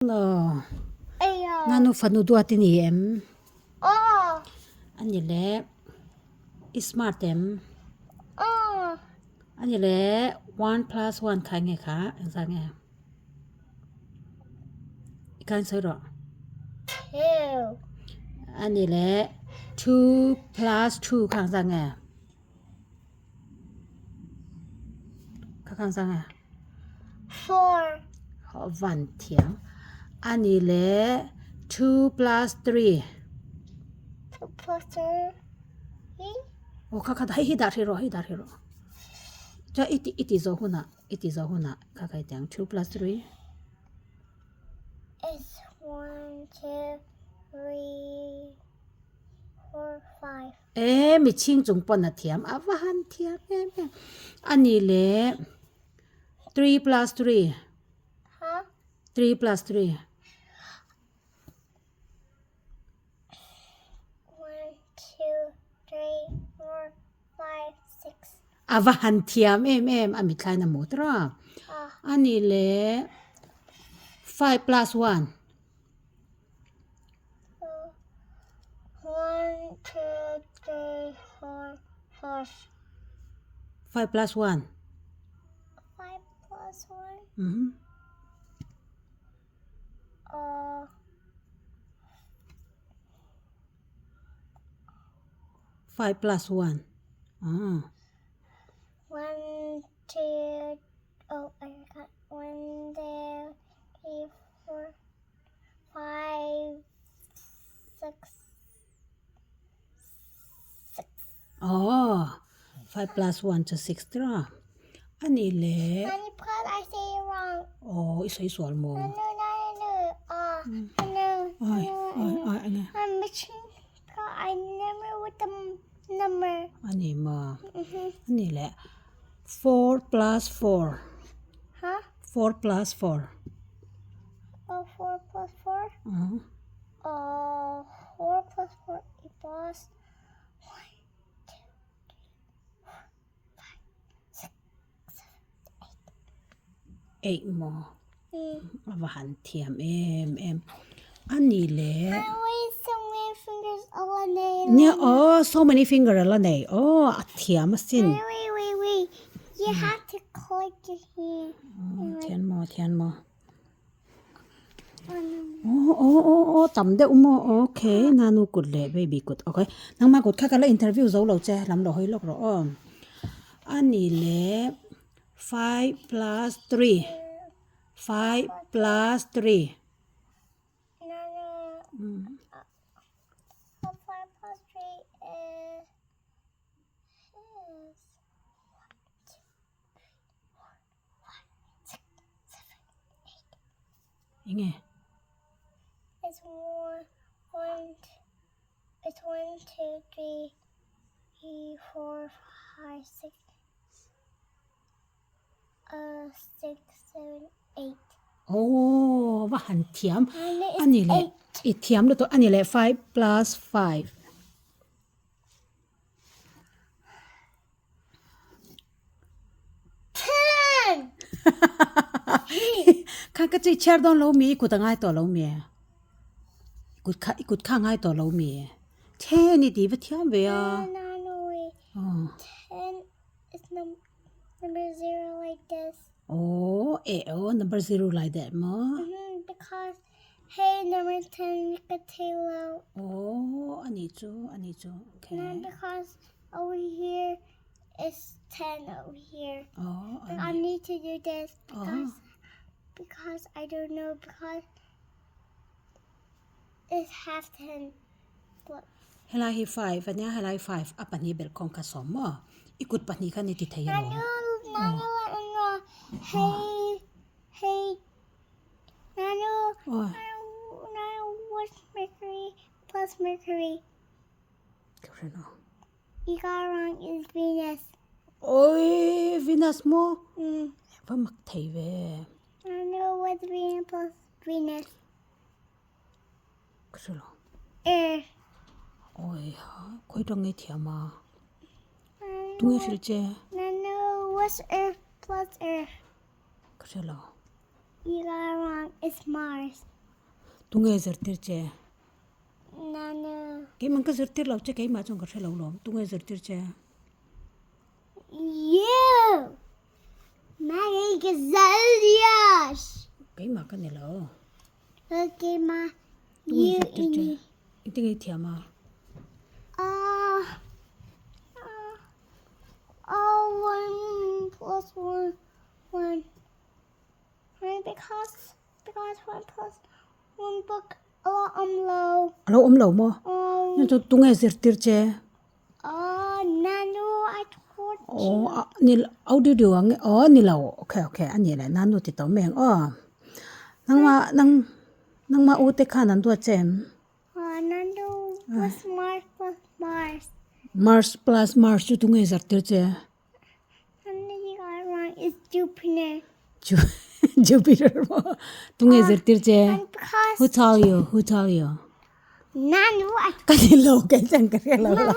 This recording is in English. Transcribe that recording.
No. Nanu fanu duat ni em. Ani le smart em. Ani le 1 plus 1 khai nghe khá anh sang nghe. Ikan sai ro. 2. Ani le 2 plus 2 khang sang nghe. Khang sang nghe. 4. Họ văn thiam. Ani le 2 plus 3. 2 plus 3. Oh kaka hi dar hero. Ja iti zo huna. Kaka tiang 2 plus 3. It's 1, 2, 3, 4, 5. Mi ching chung pon na thiam avahan thiam em. Ani le 3 plus 3. Huh? 3 plus 3. 1, 2, 3, 4, 5, 6. Avahan thiam em. Ami khai na mo tra. Ani le 5 plus 1. 1, 2, 3, 4, 4. 5 plus 1. 5 plus 1. Mhm. 5 plus 1. 1, 2. Oh, I forgot. 1, 2, 3, 4, 5, 6. 6. Oh. 5 plus 1 to 6 tra. Ani le. Honey, because I say it wrong. Oh, isay sual mo. No. Ay. I'm missing. I never with the number. Ani ma. Ani le. 4 plus 4. Huh? 4 plus 4. 4 plus 4? 4 plus 4 equals 1, 2, 3, 4, 5, 6, 7, 8 mo. Avahan thiam em. Ani le. I always so many fingers all on it. Nya so many finger la nei. Thiam sin. Wait. You have to click it here. Thian mo. Oh, no. Tầm de mo. Okay, nanu good le baby good. Okay. Nang ma good kha kala interview zo lo che lam lo hoi lok ro. Ani le 5 plus 3. 5 plus 3. No. 5 plus 3 is 1, 2, 3, 4, 5, 6, 7, 8. Inge. It's 1, 2, 3, 4, 5, 6, 6, 7, 8. Vahan thiam. And Ani it's le. 8. Thiam lo to ani le 5 plus 5. 10. Kha ka chi chair don lo mi ku ta ngai to lo mi. Ikut kha ngai to lo mi. 10 ni di va thiam ve ya. Nonoi. 10 is number 0 like this. Number 0 like that mo. Because hey, number 10 you could take low. Ani chu. Okay. Not because over here is 10 over here. But I need to do this because I don't know because it's half 10. But Helai hi 5 anya helai 5 apan hi bel kong ka som mo. Ikut pa ni ka ni ti thai lo. Nano, hey, Nano, what's Mercury plus Mercury? Kureno. You got it wrong, it's Venus. Venus mo. Va mak thai ve. Nano, what's Venus plus Venus? Kurelo. Earth. Khoi dong ngai thiam ma. Nano, Tu sil che. Nano, what's Earth plus Earth? Kurelo. You got it wrong. It's Mars. Tunga zertir che. Nano. Cái mang cái zertir lau che cái mà trong cái lau lom. Tunga zertir che. You. Maggie Gazelius. Cái mà cái này lau. Okay, ma. Tunga You zertir che. in Itu cái thiam à. One plus one. One. Right, because one plus one book a lot low. Lau lau mo. Nó cho tunga zertir che. Nano, I told you. Ni audio điều ang ni lau. Okay, anh nhỉ lại nanu thì tao mèn. Nang ma ute khanan tua chem. Nano plus Mars plus Mars. Mars plus Mars chu tunga zertir che. And then you got it wrong. It's Jupiter. Jupiter mo. Tunga zertir che. And because Who told you? Nano, I Cái lâu cái chẳng cái lâu. Mama,